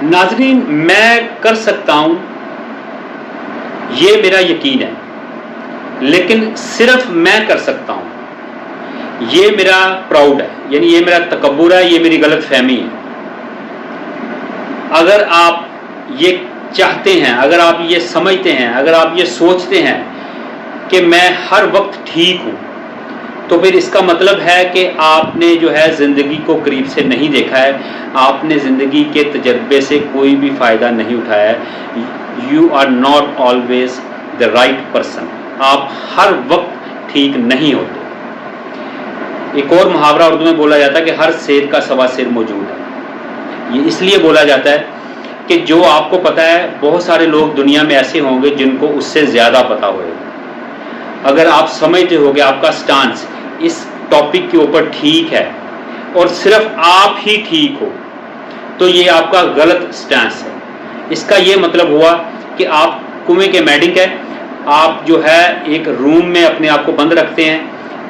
ناظرین، میں کر سکتا ہوں، یہ میرا یقین ہے، لیکن صرف میں کر سکتا ہوں، یہ میرا پراؤڈ ہے، یعنی یہ میرا تکبر ہے، یہ میری غلط فہمی ہے۔ اگر آپ یہ چاہتے ہیں، اگر آپ یہ سمجھتے ہیں، اگر آپ یہ سوچتے ہیں کہ میں ہر وقت ٹھیک ہوں، تو پھر اس کا مطلب ہے کہ آپ نے جو ہے زندگی کو قریب سے نہیں دیکھا ہے، آپ نے زندگی کے تجربے سے کوئی بھی فائدہ نہیں اٹھایا ہے۔ You are not always the right person, آپ ہر وقت ٹھیک نہیں ہوتے۔ ایک اور محاورہ اردو میں بولا جاتا ہے کہ ہر سیر کا سوا سیر موجود ہے۔ یہ اس لیے بولا جاتا ہے کہ جو آپ کو پتا ہے، بہت سارے لوگ دنیا میں ایسے ہوں گے جن کو اس سے زیادہ پتا ہوئے گا۔ اگر آپ سمجھتے ہو کہ آپ کا سٹانس اس ٹاپک کے اوپر ٹھیک ہے اور صرف آپ ہی ٹھیک ہو، تو یہ آپ کا غلط سٹانس ہے۔ اس کا یہ مطلب ہوا کہ آپ کنویں کے میڈک ہیں، آپ جو ہے ایک روم میں اپنے آپ کو بند رکھتے ہیں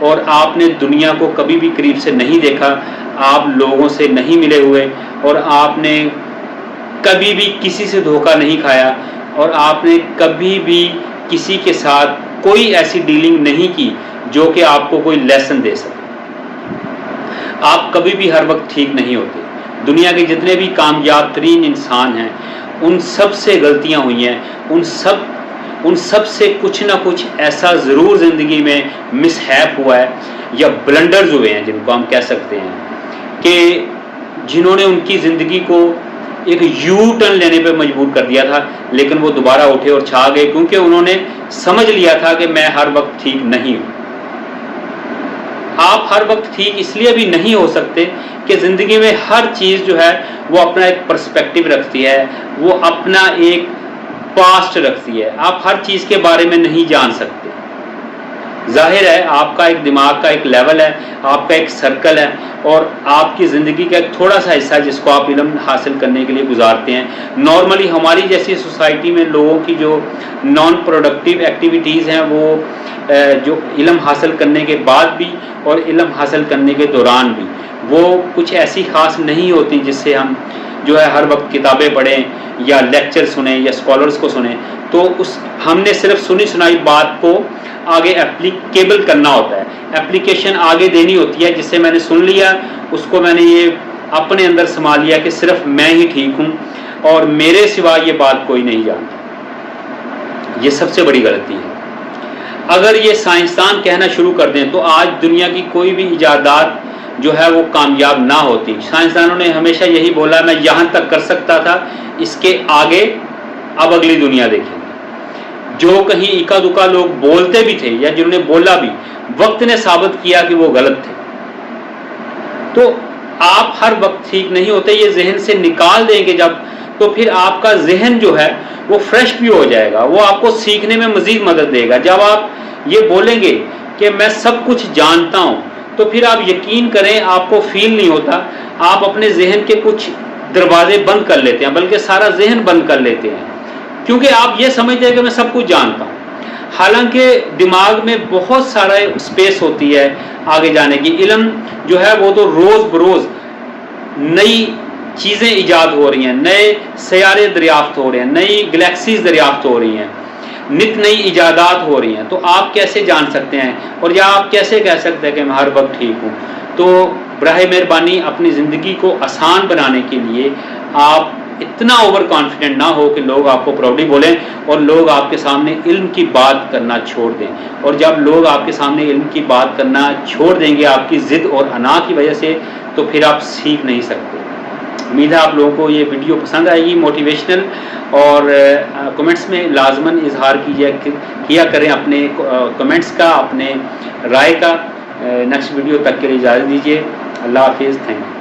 اور آپ نے دنیا کو کبھی بھی قریب سے نہیں دیکھا، آپ لوگوں سے نہیں ملے ہوئے، اور آپ نے کبھی بھی کسی سے دھوکہ نہیں کھایا، اور آپ نے کبھی بھی کسی کے ساتھ کوئی ایسی ڈیلنگ نہیں کی جو کہ آپ کو کوئی لیسن دے سکے۔ آپ کبھی بھی ہر وقت ٹھیک نہیں ہوتے۔ دنیا کے جتنے بھی کامیاب ترین انسان ہیں، ان سب سے غلطیاں ہوئی ہیں، ان سب سے کچھ نہ کچھ ایسا ضرور زندگی میں مس ہیپ ہوا ہے، یا بلنڈرز ہوئے ہیں جن کو ہم کہہ سکتے ہیں، کہ جنہوں نے ان کی زندگی کو ایک یو ٹرن لینے پہ مجبور کر دیا تھا، لیکن وہ دوبارہ اٹھے اور چھا گئے، کیونکہ انہوں نے سمجھ لیا تھا کہ میں ہر وقت ٹھیک نہیں ہوں۔ آپ ہر وقت ٹھیک اس لیے بھی نہیں ہو سکتے کہ زندگی میں ہر چیز جو ہے وہ اپنا ایک پرسپیکٹیو رکھتی ہے، وہ اپنا ایک پاسٹ رکھتی ہے۔ آپ ہر چیز کے بارے میں نہیں جان سکتے۔ ظاہر ہے آپ کا ایک دماغ کا ایک لیول ہے، آپ کا ایک سرکل ہے، اور آپ کی زندگی کا ایک تھوڑا سا حصہ جس کو آپ علم حاصل کرنے کے لیے گزارتے ہیں۔ نارملی ہماری جیسی سوسائٹی میں لوگوں کی جو نان پروڈکٹیو ایکٹیویٹیز ہیں، وہ جو علم حاصل کرنے کے بعد بھی اور علم حاصل کرنے کے دوران بھی، وہ کچھ ایسی خاص نہیں ہوتی جس سے ہم جو ہے ہر وقت کتابیں پڑھیں یا لیکچر سنیں یا اسکالرز کو سنیں۔ تو ہم نے صرف سنی سنائی بات کو آگے اپلیکیبل کرنا ہوتا ہے، اپلیکیشن آگے دینی ہوتی ہے، جس سے میں نے سن لیا، اس کو میں نے یہ اپنے اندر سما لیا کہ صرف میں ہی ٹھیک ہوں اور میرے سوا یہ بات کوئی نہیں جانتا۔ یہ سب سے بڑی غلطی ہے۔ اگر یہ سائنسدان کہنا شروع کر دیں تو آج دنیا کی کوئی بھی ایجادات جو ہے وہ کامیاب نہ ہوتی۔ سائنسدانوں نے ہمیشہ یہی بولا، میں یہاں تک کر سکتا تھا، اس کے آگے اب اگلی دنیا دیکھیں گے۔ جو کہیں اکا دکا لوگ بولتے بھی تھے یا جنہوں نے بولا بھی، وقت نے ثابت کیا کہ وہ غلط تھے۔ تو آپ ہر وقت ٹھیک نہیں ہوتے، یہ ذہن سے نکال دیں گے جب، تو پھر آپ کا ذہن جو ہے وہ فریش بھی ہو جائے گا، وہ آپ کو سیکھنے میں مزید مدد دے گا۔ جب آپ یہ بولیں گے کہ میں سب کچھ جانتا ہوں، تو پھر آپ یقین کریں آپ کو فیل نہیں ہوتا، آپ اپنے ذہن کے کچھ دروازے بند کر لیتے ہیں، بلکہ سارا ذہن بند کر لیتے ہیں، کیونکہ آپ یہ سمجھتے ہیں کہ میں سب کچھ جانتا ہوں۔ حالانکہ دماغ میں بہت سارا اسپیس ہوتی ہے آگے جانے کی۔ علم جو ہے وہ تو روز بروز نئی چیزیں ایجاد ہو رہی ہیں، نئے سیارے دریافت ہو رہے ہیں، نئی گلیکسیز دریافت ہو رہی ہیں، نت نئی ایجادات ہو رہی ہیں۔ تو آپ کیسے جان سکتے ہیں، اور یا آپ کیسے کہہ سکتے ہیں کہ میں ہر وقت ٹھیک ہوں؟ تو براہ مہربانی اپنی زندگی کو آسان بنانے کے لیے آپ اتنا اوور کانفیڈنٹ نہ ہو کہ لوگ آپ کو پراؤڈلی بولیں اور لوگ آپ کے سامنے علم کی بات کرنا چھوڑ دیں۔ اور جب لوگ آپ کے سامنے علم کی بات کرنا چھوڑ دیں گے آپ کی ضد اور انا کی وجہ سے، تو پھر آپ سیکھ نہیں سکتے۔ امید ہے آپ لوگوں کو یہ ویڈیو پسند آئے گی، موٹیویشنل، اور کمنٹس میں لازماً اظہار کیا کریں اپنے کمنٹس کا، اپنے رائے کا۔ نیکسٹ ویڈیو تک کے لیے اجازت دیجیے۔ اللہ حافظ، تھینک یو۔